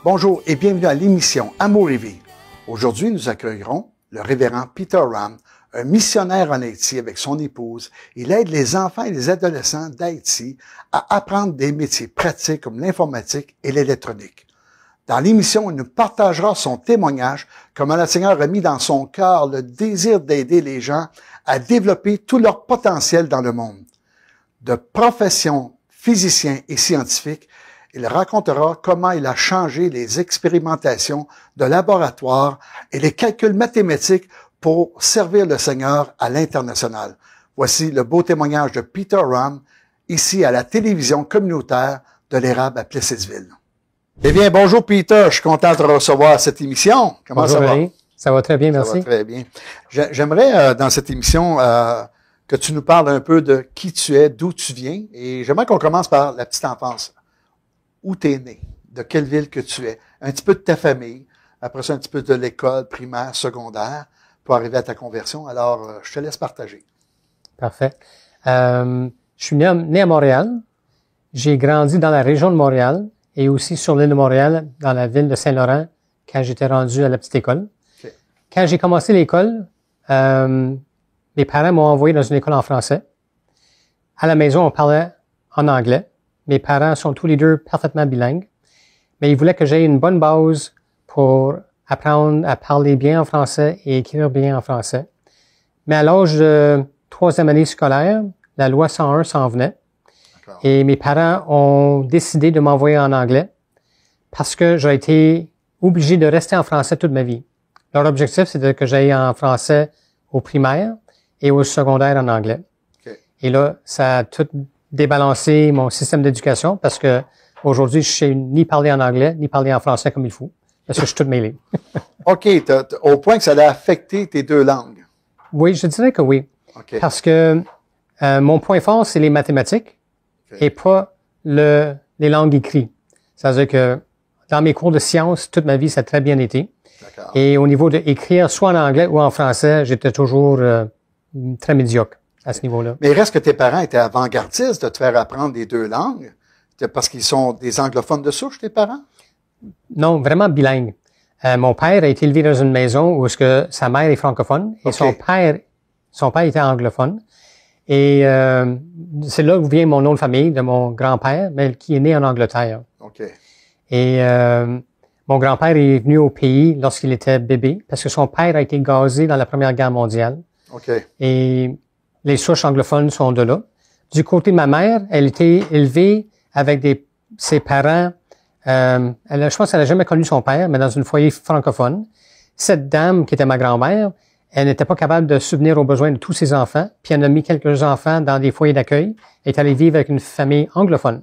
Bonjour et bienvenue à l'émission Amour et Vie. Aujourd'hui, nous accueillerons le révérend Peter Ram, un missionnaire en Haïti avec son épouse. Il aide les enfants et les adolescents d'Haïti à apprendre des métiers pratiques comme l'informatique et l'électronique. Dans l'émission, il nous partagera son témoignage, comment le Seigneur a mis dans son cœur le désir d'aider les gens à développer tout leur potentiel dans le monde. De profession physicien et scientifique, il racontera comment il a changé les expérimentations de laboratoire et les calculs mathématiques pour servir le Seigneur à l'international. Voici le beau témoignage de Peter Ram, ici à la télévision communautaire de l'Érable à Plessisville. Eh bien, bonjour Peter, je suis content de te recevoir à cette émission. Comment bonjour, ça va? Marie. Ça va très bien, merci. Ça va très bien. J'aimerais, dans cette émission, que tu nous parles un peu de qui tu es, d'où tu viens, et j'aimerais qu'on commence par la petite enfance. Où tu es né? De quelle ville que tu es? Un petit peu de ta famille, après ça un petit peu de l'école primaire, secondaire, pour arriver à ta conversion. Alors, je te laisse partager. Parfait. Je suis né à Montréal. J'ai grandi dans la région de Montréal et aussi sur l'île de Montréal, dans la ville de Saint-Laurent, quand j'étais rendu à la petite école. Okay. Quand j'ai commencé l'école, mes parents m'ont envoyé dans une école en français. À la maison, on parlait en anglais. Mes parents sont tous les deux parfaitement bilingues, mais ils voulaient que j'aie une bonne base pour apprendre à parler bien en français et écrire bien en français. Mais à l'âge de 3e année scolaire, la loi 101 s'en venait. Et mes parents ont décidé de m'envoyer en anglais parce que j'ai été obligé de rester en français toute ma vie. Leur objectif, c'était que j'aille en français au primaire et au secondaire en anglais. Okay. Et là, ça a tout débalancé mon système d'éducation parce que aujourd'hui, je sais ni parler en anglais, ni parler en français comme il faut, parce que je suis tout mêlé. OK, au point que ça a affecté tes deux langues. Oui, je dirais que oui. Okay. Parce que mon point fort, c'est les mathématiques et pas les langues écrites. C'est-à-dire que dans mes cours de sciences, toute ma vie, ça a très bien été. Et au niveau d'écrire, soit en anglais ou en français, j'étais toujours très médiocre à ce niveau-là. Mais reste que tes parents étaient avant-gardistes de te faire apprendre les deux langues? Parce qu'ils sont des anglophones de souche, tes parents? Non, vraiment bilingue. Mon père a été élevé dans une maison où sa mère est francophone et son père était anglophone. Et c'est là où vient mon nom de famille de mon grand-père, mais qui est né en Angleterre. Okay. Et mon grand-père est venu au pays lorsqu'il était bébé parce que son père a été gazé dans la Première Guerre mondiale. Okay. Et les souches anglophones sont de là. Du côté de ma mère, elle était élevée avec ses parents. Je pense qu'elle n'a jamais connu son père, mais dans une foyer francophone. Cette dame, qui était ma grand-mère, elle n'était pas capable de subvenir aux besoins de tous ses enfants, puis elle a mis quelques enfants dans des foyers d'accueil et est allée vivre avec une famille anglophone.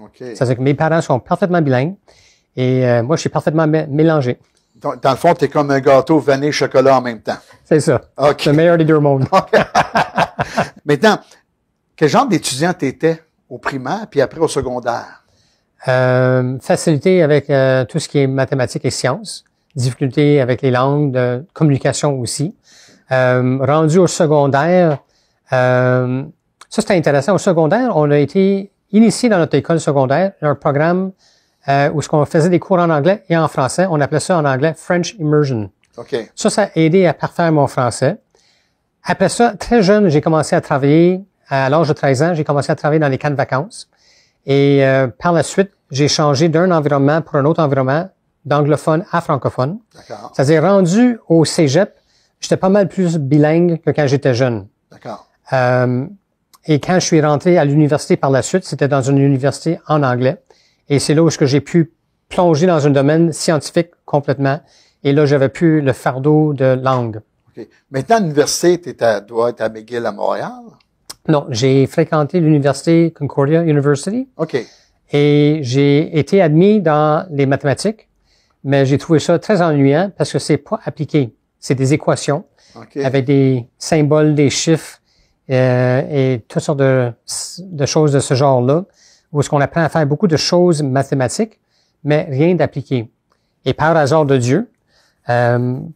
Okay. C'est-à-dire que mes parents sont parfaitement bilingues et moi, je suis parfaitement mélangé. Dans le fond, tu es comme un gâteau vanille chocolat en même temps. C'est ça. Okay. Le meilleur des deux mondes. Maintenant, quel genre d'étudiant tu étais au primaire puis après au secondaire? Facilité avec tout ce qui est mathématiques et sciences. Difficulté avec les langues, de communication aussi. Rendu au secondaire, ça c'était intéressant. Au secondaire, on a été initié dans notre école secondaire un programme où on faisait des cours en anglais et en français. On appelait ça en anglais French Immersion. Okay. Ça a aidé à parfaire mon français. Après ça, très jeune, j'ai commencé à travailler. À l'âge de 13 ans, j'ai commencé à travailler dans les camps de vacances. Et par la suite, j'ai changé d'un environnement pour un autre environnement, d'anglophone à francophone. D'accord. C'est-à-dire, rendu au cégep, j'étais pas mal plus bilingue que quand j'étais jeune. D'accord. Et quand je suis rentré à l'université par la suite, c'était dans une université en anglais. Et c'est là où j'ai pu plonger dans un domaine scientifique complètement. Et là, j'avais plus le fardeau de langue. OK. Maintenant, à l'université, tu dois être à McGill à Montréal? Non, j'ai fréquenté l'université Concordia University. OK. Et j'ai été admis dans les mathématiques, mais j'ai trouvé ça très ennuyant parce que c'est pas appliqué. C'est des équations avec des symboles, des chiffres et toutes sortes de choses de ce genre-là, où est-ce qu'on apprend à faire beaucoup de choses mathématiques, mais rien d'appliqué. Et par hasard de Dieu,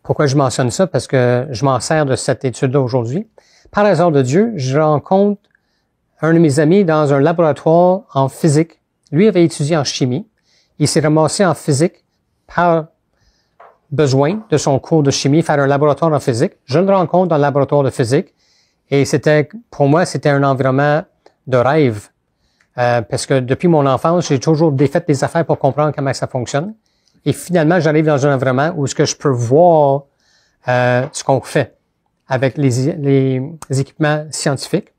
pourquoi je mentionne ça? Parce que je m'en sers de cette étude-là aujourd'hui. Par hasard de Dieu, je rencontre un de mes amis dans un laboratoire en physique. Lui avait étudié en chimie. Il s'est ramassé en physique par besoin de son cours de chimie, faire un laboratoire en physique. Je le rencontre dans le laboratoire de physique et pour moi, c'était un environnement de rêve. Parce que depuis mon enfance, j'ai toujours défait des affaires pour comprendre comment ça fonctionne. Et finalement, j'arrive dans un environnement où ce que je peux voir ce qu'on fait avec les équipements scientifiques.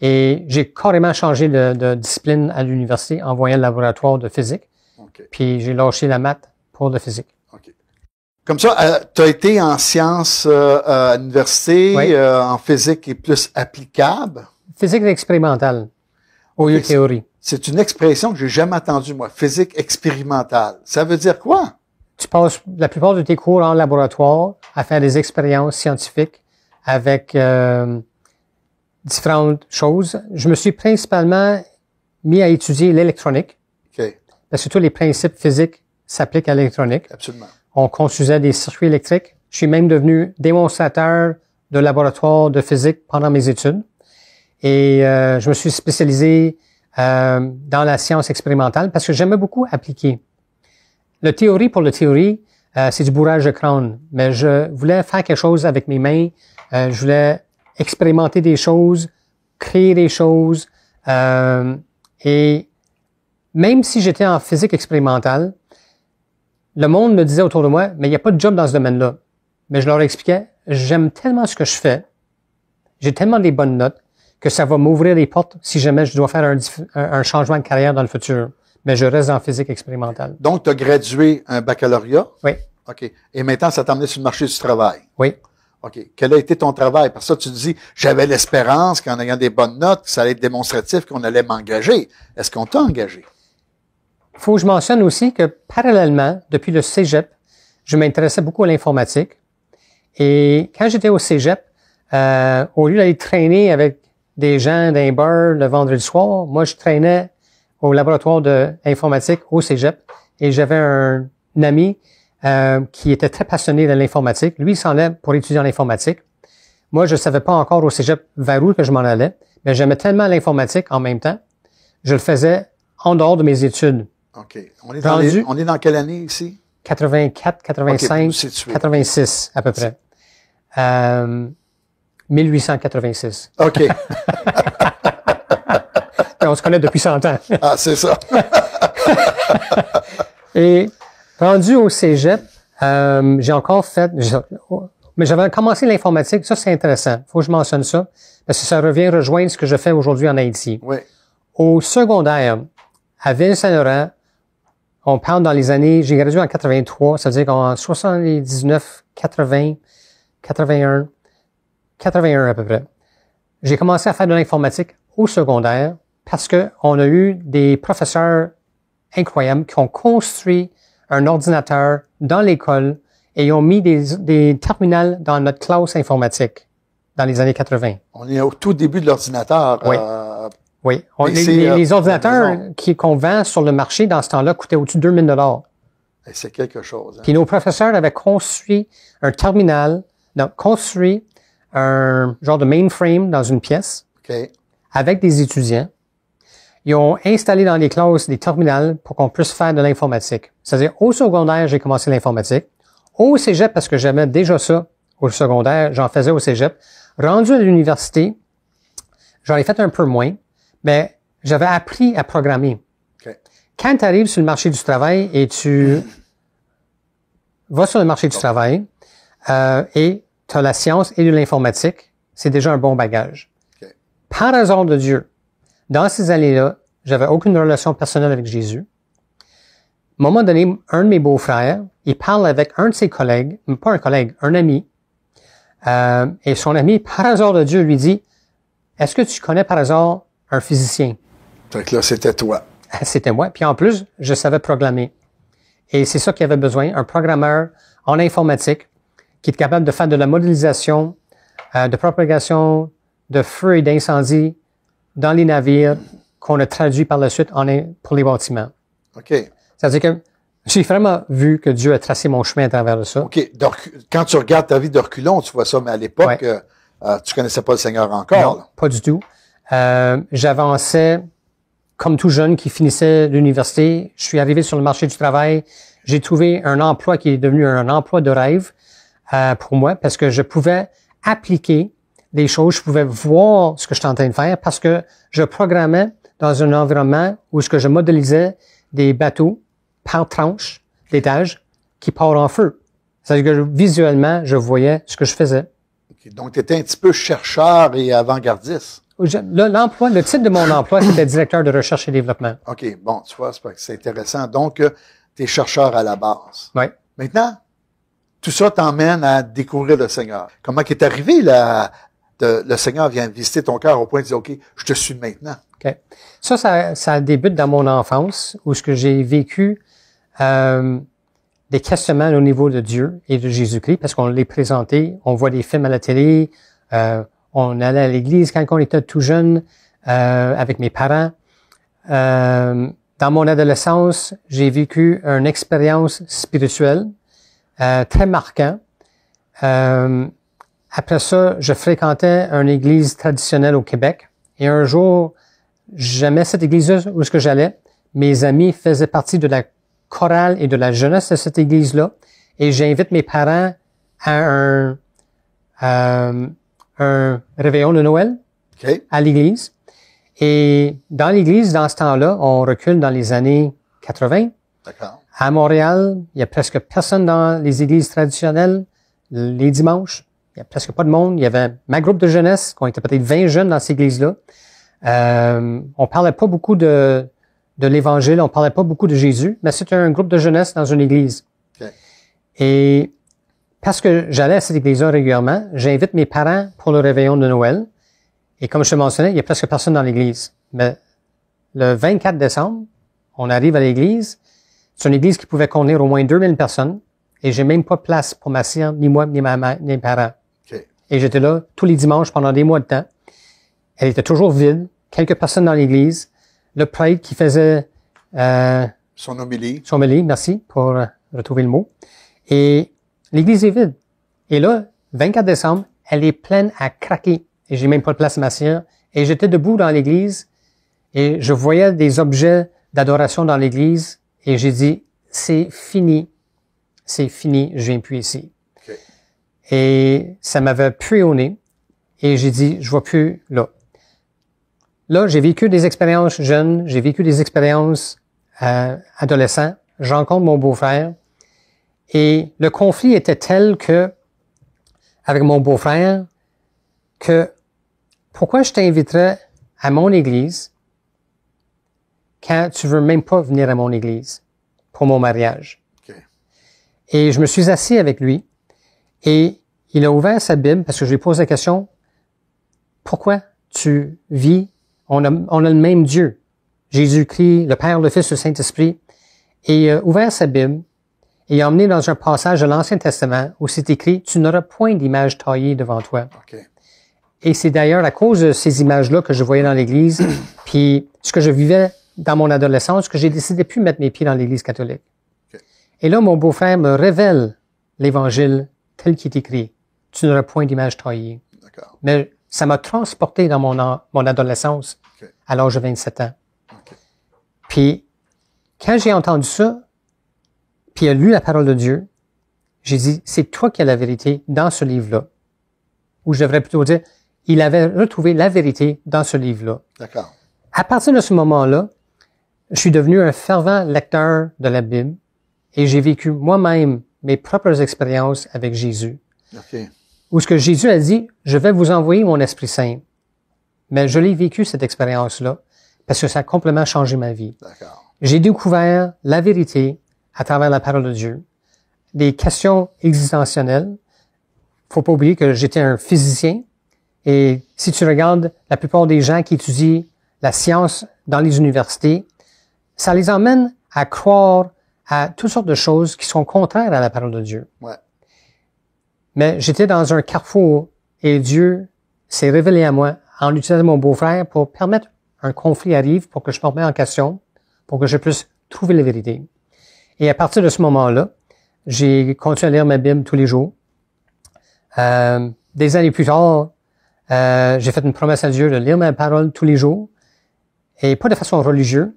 Et j'ai carrément changé de discipline à l'université en voyant le laboratoire de physique. Okay. Puis j'ai lâché la maths pour le physique. Okay. Comme ça, tu as été en sciences à l'université, oui. En physique et plus applicable. Physique expérimentale, au lieu de théorie. C'est une expression que j'ai jamais entendue, moi. Physique expérimentale. Ça veut dire quoi? Tu passes la plupart de tes cours en laboratoire à faire des expériences scientifiques avec différentes choses. Je me suis principalement mis à étudier l'électronique. Okay. Parce que tous les principes physiques s'appliquent à l'électronique. Absolument. On construisait des circuits électriques. Je suis même devenu démonstrateur de laboratoire de physique pendant mes études. Et je me suis spécialisé dans la science expérimentale parce que j'aimais beaucoup appliquer. Le théorie pour le théorie, c'est du bourrage de crâne. Mais je voulais faire quelque chose avec mes mains. Je voulais expérimenter des choses, créer des choses. Et même si j'étais en physique expérimentale, le monde me disait autour de moi, mais il n'y a pas de job dans ce domaine-là. Mais je leur expliquais, j'aime tellement ce que je fais, j'ai tellement des bonnes notes, que ça va m'ouvrir les portes si jamais je dois faire un changement de carrière dans le futur. Mais je reste en physique expérimentale. Donc, tu as gradué un baccalauréat? Oui. OK. Et maintenant, ça t'a emmené sur le marché du travail? Oui. OK. Quel a été ton travail? Parce que ça, tu dis, j'avais l'espérance qu'en ayant des bonnes notes, que ça allait être démonstratif, qu'on allait m'engager. Est-ce qu'on t'a engagé? Faut que je mentionne aussi que parallèlement, depuis le cégep, je m'intéressais beaucoup à l'informatique. Et quand j'étais au cégep, au lieu d'aller traîner avec des gens d'un bar le vendredi soir, moi, je traînais au laboratoire d'informatique au cégep. Et j'avais un ami qui était très passionné de l'informatique. Lui, il s'en allait pour étudier en informatique. Moi, je savais pas encore au cégep vers où que je m'en allais, mais j'aimais tellement l'informatique en même temps. Je le faisais en dehors de mes études. OK. On est dans quelle année ici? 84, 85, okay, 86 à peu près. 1886. OK. On se connaît depuis 100 ans. Ah, c'est ça. Et rendu au cégep, j'ai encore fait... Mais j'avais commencé l'informatique. Ça, c'est intéressant. Faut que je mentionne ça. Parce que ça revient rejoindre ce que je fais aujourd'hui en Haïti. Oui. Au secondaire, à Ville-Saint-Laurent, on parle dans les années... J'ai gradué en 83, ça veut dire qu'en 79, 80, 81 à peu près. J'ai commencé à faire de l'informatique au secondaire parce que on a eu des professeurs incroyables qui ont construit un ordinateur dans l'école et ils ont mis des terminales dans notre classe informatique dans les années 80. On est au tout début de l'ordinateur. Oui. Oui. Les ordinateurs qu'on vend sur le marché dans ce temps-là coûtaient au-dessus de 2000 $. C'est quelque chose. Hein? Puis nos professeurs avaient construit un terminal, donc construit un genre de mainframe dans une pièce avec des étudiants. Ils ont installé dans les classes des terminals pour qu'on puisse faire de l'informatique. C'est-à-dire, au secondaire, j'ai commencé l'informatique. Au cégep, parce que j'aimais déjà ça au secondaire, j'en faisais au cégep. Rendu à l'université, j'en ai fait un peu moins, mais j'avais appris à programmer. Quand tu arrives sur le marché du travail et tu vas sur le marché du travail et tu as la science et de l'informatique, c'est déjà un bon bagage. Par hasard de Dieu, dans ces années-là, j'avais aucune relation personnelle avec Jésus. À un moment donné, un de mes beaux-frères, il parle avec un de ses collègues, pas un collègue, un ami, et son ami, par hasard de Dieu, lui dit, « Est-ce que tu connais par hasard un physicien? » Fait que là, c'était toi. C'était moi. Puis en plus, je savais programmer. Et c'est ça qu'il avait besoin, un programmeur en informatique qui est capable de faire de la modélisation, de propagation de feux et d'incendie dans les navires qu'on a traduit par la suite pour les bâtiments. OK. C'est-à-dire que j'ai vraiment vu que Dieu a tracé mon chemin à travers de ça. OK. Donc, quand tu regardes ta vie de reculons, tu vois ça, mais à l'époque, tu connaissais pas le Seigneur encore. Non, pas du tout. J'avançais comme tout jeune qui finissait l'université, je suis arrivé sur le marché du travail. J'ai trouvé un emploi qui est devenu un emploi de rêve pour moi parce que je pouvais appliquer des choses, je pouvais voir ce que j'étais en train de faire parce que je programmais dans un environnement où ce que je modélisais des bateaux par tranche d'étage qui partent en feu. C'est-à-dire que visuellement, je voyais ce que je faisais. Okay. Donc, tu étais un petit peu chercheur et avant-gardiste. Le titre de mon emploi, c'était directeur de recherche et développement. OK, bon, tu vois, c'est intéressant. Donc, tu es chercheur à la base. Oui. Maintenant, tout ça t'emmène à découvrir le Seigneur. Comment est arrivé le Seigneur vient visiter ton cœur au point de dire, OK, je te suis maintenant. OK. Ça débute dans mon enfance où ce que j'ai vécu des questionnements au niveau de Dieu et de Jésus-Christ parce qu'on les présentait, on voit des films à la télé, on allait à l'église quand on était tout jeune avec mes parents. Dans mon adolescence, j'ai vécu une expérience spirituelle très marquante. Après ça, je fréquentais une église traditionnelle au Québec. Et un jour, j'aimais cette église-là où est-ce que j'allais. Mes amis faisaient partie de la chorale et de la jeunesse de cette église-là. Et j'invite mes parents à un réveillon de Noël à l'église. Et dans l'église, dans ce temps-là, on recule dans les années 80. D'accord. À Montréal, il y a presque personne dans les églises traditionnelles les dimanches. Il y a presque pas de monde. Il y avait ma groupe de jeunesse, qui était peut-être 20 jeunes dans cette église-là. On parlait pas beaucoup de l'Évangile, on parlait pas beaucoup de Jésus, mais c'était un groupe de jeunesse dans une église. Okay. Et parce que j'allais à cette église-là régulièrement, j'invite mes parents pour le réveillon de Noël. Et comme je te mentionnais, il y a presque personne dans l'église. Mais le 24 décembre, on arrive à l'église. C'est une église qui pouvait contenir au moins 2000 personnes. Et j'ai même pas de place pour m'asseoir, ni moi, ni mes parents. Okay. Et j'étais là tous les dimanches pendant des mois de temps. Elle était toujours vide. Quelques personnes dans l'église. Le prêtre qui faisait son homélie. Son homélie, merci pour retrouver le mot. Et l'église est vide. Et là, 24 décembre, elle est pleine à craquer. Et j'ai même pas de place à m'asseoir. Et j'étais debout dans l'église et je voyais des objets d'adoration dans l'église et j'ai dit, c'est fini, je viens plus ici. Okay. Et ça m'avait pué au nez et j'ai dit, je vais plus là. Là, j'ai vécu des expériences jeunes, j'ai vécu des expériences adolescents, je rencontre mon beau-frère et le conflit était tel que, avec mon beau-frère, que pourquoi je t'inviterais à mon église quand tu veux même pas venir à mon église pour mon mariage? Okay. Et je me suis assis avec lui et il a ouvert sa Bible parce que je lui ai posé la question, pourquoi tu vis, on a le même Dieu, Jésus-Christ, le Père, le Fils, le Saint-Esprit, et il a ouvert sa Bible et il a emmené dans un passage de l'Ancien Testament où c'est écrit, tu n'auras point d'image taillée devant toi. Okay. Et c'est d'ailleurs à cause de ces images-là que je voyais dans l'Église, puis ce que je vivais dans mon adolescence, que j'ai décidé de plus mettre mes pieds dans l'Église catholique. Okay. Et là, mon beau-frère me révèle l'Évangile tel qu'il est écrit. Tu n'auras point d'image taillée. D'accord. Mais ça m'a transporté dans mon adolescence Okay. à l'âge de 27 ans. Okay. Puis, quand j'ai entendu ça, puis il a lu la parole de Dieu, j'ai dit, c'est toi qui as la vérité dans ce livre-là. Ou je devrais plutôt dire, il avait retrouvé la vérité dans ce livre-là. D'accord. À partir de ce moment-là, je suis devenu un fervent lecteur de la Bible et j'ai vécu moi-même mes propres expériences avec Jésus. Okay. Où ce que Jésus a dit, je vais vous envoyer mon Esprit Saint. Mais je l'ai vécu, cette expérience-là, parce que ça a complètement changé ma vie. D'accord. J'ai découvert la vérité à travers la parole de Dieu. Des questions existentielles. Faut pas oublier que j'étais un physicien. Et si tu regardes la plupart des gens qui étudient la science dans les universités, ça les emmène à croire à toutes sortes de choses qui sont contraires à la parole de Dieu. Ouais. Mais j'étais dans un carrefour et Dieu s'est révélé à moi en utilisant mon beau-frère pour permettre un conflit arrive, pour que je me remette en question, pour que je puisse trouver la vérité. Et à partir de ce moment-là, j'ai continué à lire ma Bible tous les jours. Des années plus tard, j'ai fait une promesse à Dieu de lire ma parole tous les jours. Et pas de façon religieuse,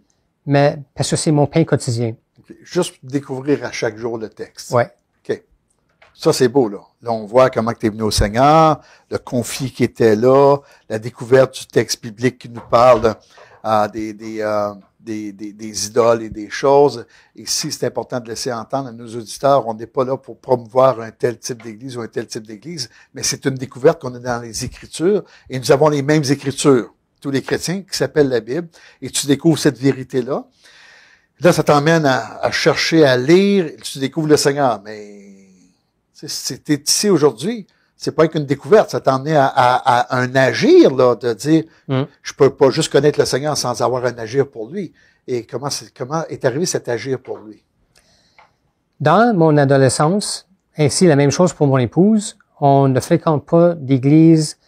mais parce que c'est mon pain quotidien. Okay. Juste découvrir à chaque jour le texte. Ouais. OK. Ça, c'est beau, là. Là, on voit comment tu es venu au Seigneur, le conflit qui était là, la découverte du texte biblique qui nous parle des idoles et des choses. Ici, c'est important de laisser entendre à nos auditeurs, on n'est pas là pour promouvoir un tel type d'église ou un tel type d'église, mais c'est une découverte qu'on a dans les Écritures, et nous avons les mêmes Écritures, tous les chrétiens, qui s'appellent la Bible, et tu découvres cette vérité-là. Là, ça t'emmène à chercher, à lire, et tu découvres le Seigneur, mais si tu es ici aujourd'hui, c'est pas qu'une découverte, ça t'a amené à un agir, là, de dire, je peux pas juste connaître le Seigneur sans avoir un agir pour lui. Et comment est arrivé cet agir pour lui? Dans mon adolescence, ainsi la même chose pour mon épouse, on ne fréquente pas d'église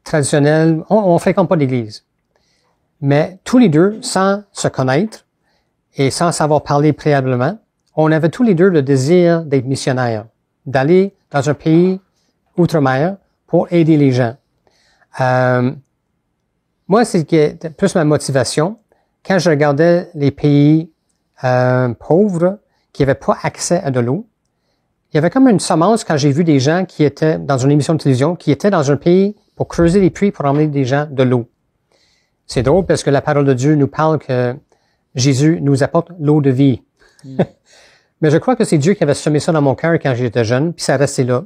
traditionnelle, on fréquente pas d'église. Mais tous les deux, sans se connaître et sans savoir parler préalablement, on avait tous les deux le désir d'être missionnaires, d'aller dans un pays outre-mer pour aider les gens. Moi, c'est plus ma motivation. Quand je regardais les pays pauvres qui n'avaient pas accès à de l'eau, il y avait comme une semence quand j'ai vu des gens qui étaient dans une émission de télévision, qui étaient dans un pays pour creuser des puits pour emmener des gens de l'eau. C'est drôle parce que la parole de Dieu nous parle que Jésus nous apporte l'eau de vie. Mais je crois que c'est Dieu qui avait semé ça dans mon cœur quand j'étais jeune, puis ça restait là.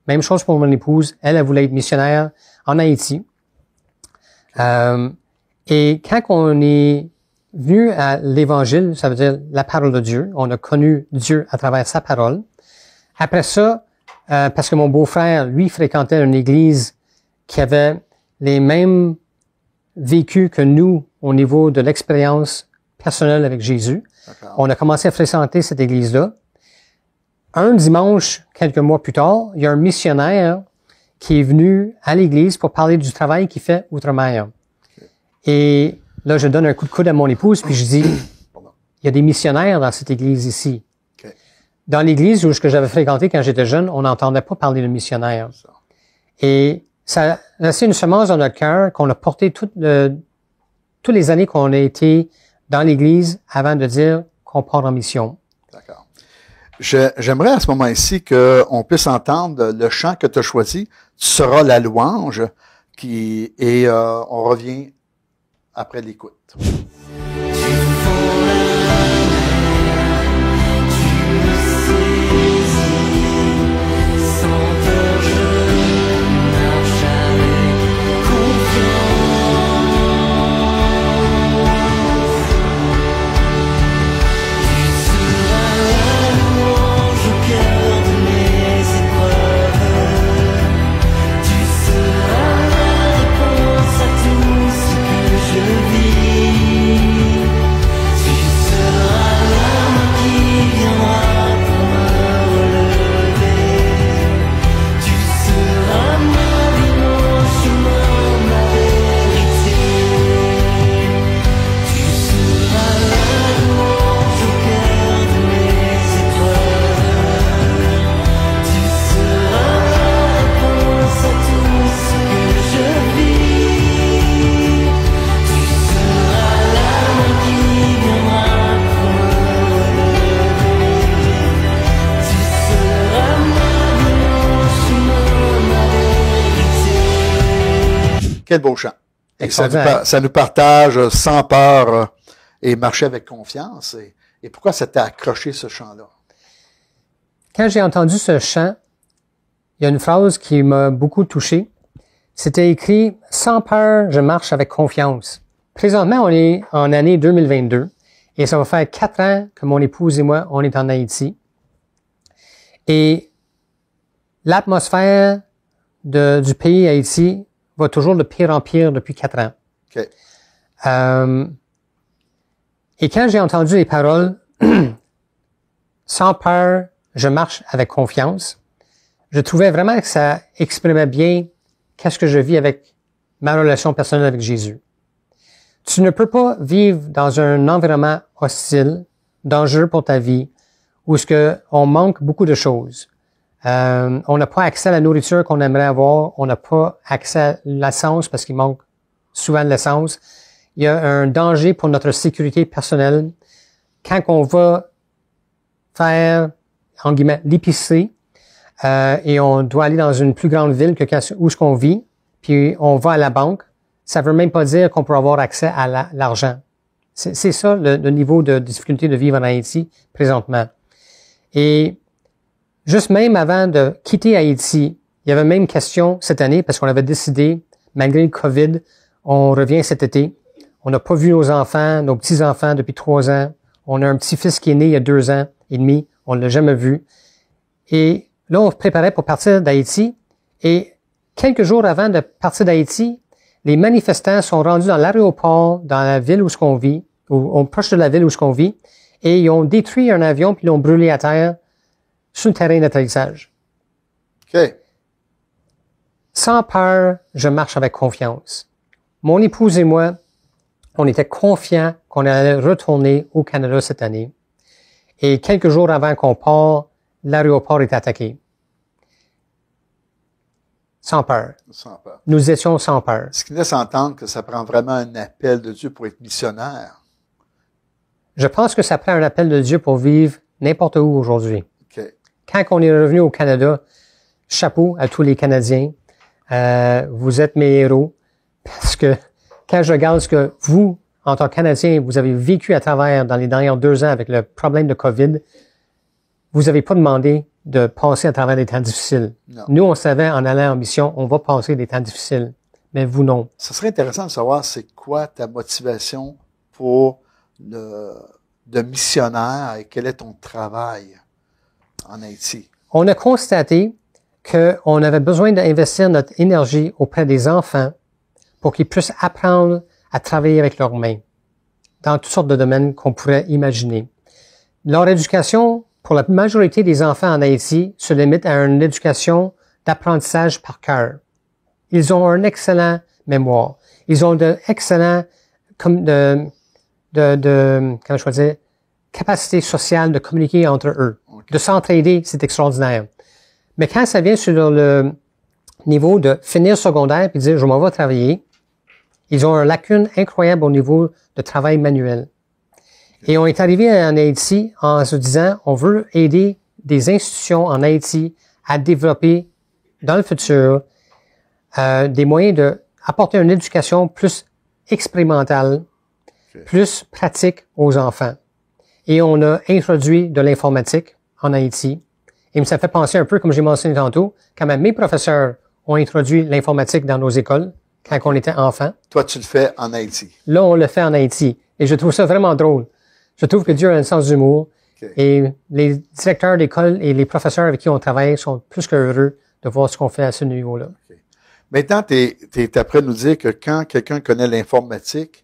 Même chose pour mon épouse. Elle voulait être missionnaire en Haïti. Et quand on est venu à l'Évangile, ça veut dire la parole de Dieu, on a connu Dieu à travers sa parole. Après ça, parce que mon beau-frère, lui, fréquentait une église qui avait les mêmes vécus que nous au niveau de l'expérience personnelle avec Jésus. On a commencé à fréquenter cette église-là. Un dimanche, quelques mois plus tard, il y a un missionnaire qui est venu à l'église pour parler du travail qu'il fait outre-mer. Et là, je donne un coup de coude à mon épouse, puis je dis, il y a des missionnaires dans cette église ici. Dans l'église où j'avais fréquenté quand j'étais jeune, on n'entendait pas parler de missionnaires. Et ça a laissé une semence dans notre cœur qu'on a porté toutes les années qu'on a été dans l'Église avant de dire qu'on part en mission. D'accord. J'aimerais à ce moment-ci qu'on puisse entendre le chant que tu as choisi. Tu seras la louange et on revient après l'écoute. Quel beau chant. Et ça nous partage sans peur et marcher avec confiance. Et pourquoi ça t'a accroché ce chant-là? Quand j'ai entendu ce chant, il y a une phrase qui m'a beaucoup touché. C'était écrit « Sans peur, je marche avec confiance ». Présentement, on est en année 2022 et ça va faire 4 ans que mon épouse et moi, on est en Haïti. Et l'atmosphère du pays Haïti va toujours de pire en pire depuis 4 ans. Okay. Et quand j'ai entendu les paroles « Sans peur, je marche avec confiance », je trouvais vraiment que ça exprimait bien qu'est-ce que je vis avec ma relation personnelle avec Jésus. Tu ne peux pas vivre dans un environnement hostile, dangereux pour ta vie, où on manque beaucoup de choses. On n'a pas accès à la nourriture qu'on aimerait avoir, on n'a pas accès à l'essence parce qu'il manque souvent l'essence. Il y a un danger pour notre sécurité personnelle. Quand on va faire, en guillemets, l'épicerie, et on doit aller dans une plus grande ville que où ce qu'on vit, puis on va à la banque, ça veut même pas dire qu'on peut avoir accès à l'argent. C'est ça le niveau de difficulté de vivre en Haïti présentement. Et juste même avant de quitter Haïti, il y avait même une question cette année parce qu'on avait décidé, malgré le COVID, on revient cet été. On n'a pas vu nos enfants, nos petits-enfants depuis 3 ans. On a un petit-fils qui est né il y a 2 ans et demi. On ne l'a jamais vu. Et là, on se préparait pour partir d'Haïti. Et quelques jours avant de partir d'Haïti, les manifestants sont rendus dans l'aéroport, dans la ville où ce qu'on vit, ou proche de la ville où ce qu'on vit, et ils ont détruit un avion puis ils l'ont brûlé à terre sur le terrain d'atterrissage. OK. Sans peur, je marche avec confiance. Mon épouse et moi, on était confiants qu'on allait retourner au Canada cette année. Et quelques jours avant qu'on parte, l'aéroport est attaqué. Sans peur. Sans peur. Nous étions sans peur. Ce qui laisse entendre que ça prend vraiment un appel de Dieu pour être missionnaire. Je pense que ça prend un appel de Dieu pour vivre n'importe où aujourd'hui. OK. Quand on est revenu au Canada, chapeau à tous les Canadiens. Vous êtes mes héros. Parce que quand je regarde ce que vous, en tant que Canadiens, vous avez vécu à travers dans les dernières 2 ans avec le problème de COVID, vous n'avez pas demandé de passer à travers des temps difficiles. Non. Nous, on savait, en allant en mission, on va passer des temps difficiles. Mais vous, non. Ce serait intéressant de savoir c'est quoi ta motivation pour de missionnaire et quel est ton travail en Haïti. On a constaté qu'on avait besoin d'investir notre énergie auprès des enfants pour qu'ils puissent apprendre à travailler avec leurs mains dans toutes sortes de domaines qu'on pourrait imaginer. Leur éducation, pour la majorité des enfants en Haïti, se limite à une éducation d'apprentissage par cœur. Ils ont un excellent mémoire. Ils ont de excellents comment je peux dire, capacité sociale de communiquer entre eux. Okay. De s'entraider, c'est extraordinaire. Mais quand ça vient sur le niveau de finir secondaire puis dire je m'en vais travailler, ils ont une lacune incroyable au niveau de travail manuel. Et on est arrivé en Haïti en se disant on veut aider des institutions en Haïti à développer dans le futur des moyens d'apporter une éducation plus expérimentale, plus pratique aux enfants. Et on a introduit de l'informatique en Haïti. Et ça fait penser un peu, comme j'ai mentionné tantôt, quand même mes professeurs ont introduit l'informatique dans nos écoles quand on était enfants. Toi, tu le fais en Haïti. Là, on le fait en Haïti. Et je trouve ça vraiment drôle. Je trouve que Dieu a un sens d'humour. Okay. Et les directeurs d'école et les professeurs avec qui on travaille sont plus que heureux de voir ce qu'on fait à ce niveau-là. Okay. Maintenant, tu es après nous dire que quand quelqu'un connaît l'informatique,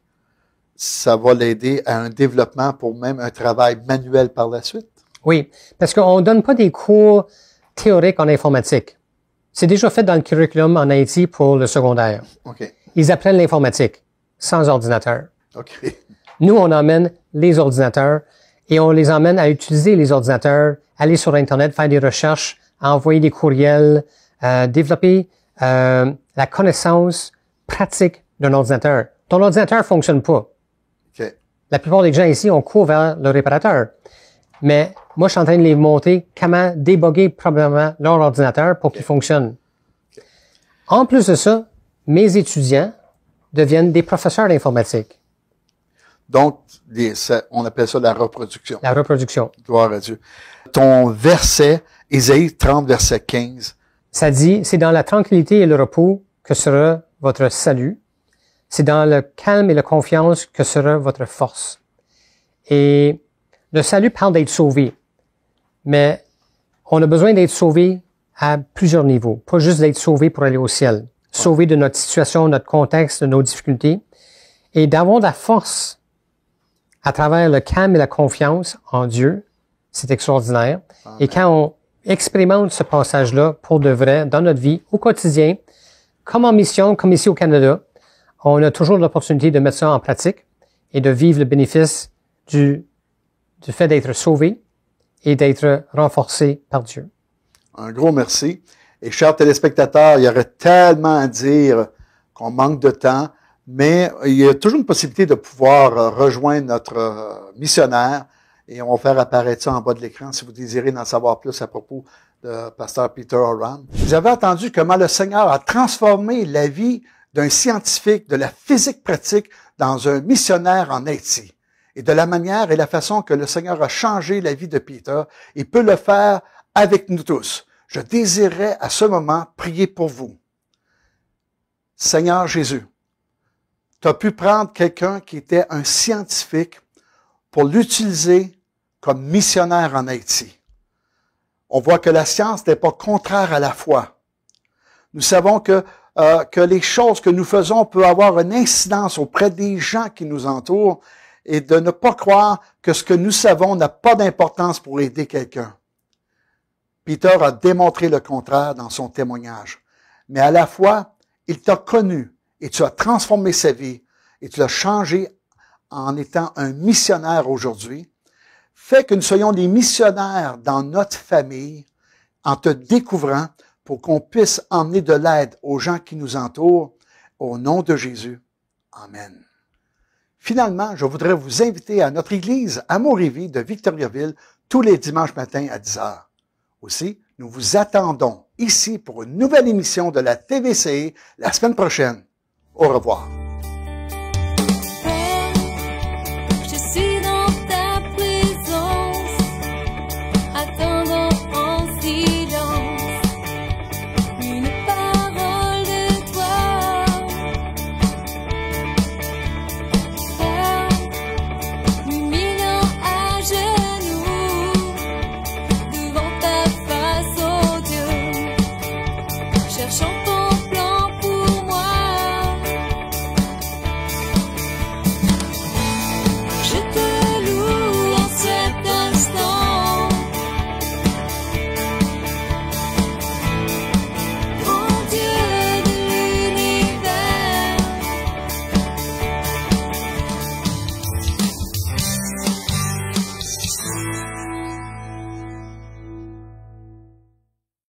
ça va l'aider à un développement pour même un travail manuel par la suite? Oui, parce qu'on donne pas des cours théoriques en informatique. C'est déjà fait dans le curriculum en Haïti pour le secondaire. Okay. Ils apprennent l'informatique sans ordinateur. Okay. Nous, on emmène les ordinateurs et on les emmène à utiliser les ordinateurs, aller sur Internet, faire des recherches, envoyer des courriels, développer la connaissance pratique d'un ordinateur. Ton ordinateur fonctionne pas. Okay. La plupart des gens ici, on court vers le réparateur. Mais moi, je suis en train de les montrer comment déboguer probablement leur ordinateur pour qu'il fonctionne. Okay. En plus de ça, mes étudiants deviennent des professeurs d'informatique. Donc, on appelle ça la reproduction. La reproduction. Gloire à Dieu. Ton verset, Ésaïe 30, verset 15. Ça dit, c'est dans la tranquillité et le repos que sera votre salut. C'est dans le calme et la confiance que sera votre force. Et le salut parle d'être sauvé. Mais on a besoin d'être sauvé à plusieurs niveaux. Pas juste d'être sauvé pour aller au ciel. Sauvé de notre situation, notre contexte, de nos difficultés. Et d'avoir de la force à travers le calme et la confiance en Dieu, c'est extraordinaire. Amen. Et quand on expérimente ce passage-là pour de vrai dans notre vie, au quotidien, comme en mission, comme ici au Canada, on a toujours l'opportunité de mettre ça en pratique et de vivre le bénéfice du fait d'être sauvé et d'être renforcé par Dieu. Un gros merci. Et chers téléspectateurs, il y aurait tellement à dire qu'on manque de temps, Mais il y a toujours une possibilité de pouvoir rejoindre notre missionnaire et on va faire apparaître ça en bas de l'écran si vous désirez en savoir plus à propos de Pasteur Peter Oram. Vous avez entendu comment le Seigneur a transformé la vie d'un scientifique de la physique pratique dans un missionnaire en Haïti. Et de la manière et la façon que le Seigneur a changé la vie de Peter, il peut le faire avec nous tous. Je désirais à ce moment prier pour vous. Seigneur Jésus, tu as pu prendre quelqu'un qui était un scientifique pour l'utiliser comme missionnaire en Haïti. On voit que la science n'est pas contraire à la foi. Nous savons que les choses que nous faisons peuvent avoir une incidence auprès des gens qui nous entourent et de ne pas croire que ce que nous savons n'a pas d'importance pour aider quelqu'un. Peter a démontré le contraire dans son témoignage. Mais à la fois, il t'a connu et tu as transformé sa vie et tu l'as changé en étant un missionnaire aujourd'hui. Fait que nous soyons des missionnaires dans notre famille en te découvrant pour qu'on puisse emmener de l'aide aux gens qui nous entourent. Au nom de Jésus. Amen. Finalement, je voudrais vous inviter à notre église Amour et Vie de Victoriaville tous les dimanches matins à 10 h. Aussi, nous vous attendons ici pour une nouvelle émission de la TVCE la semaine prochaine. Au revoir.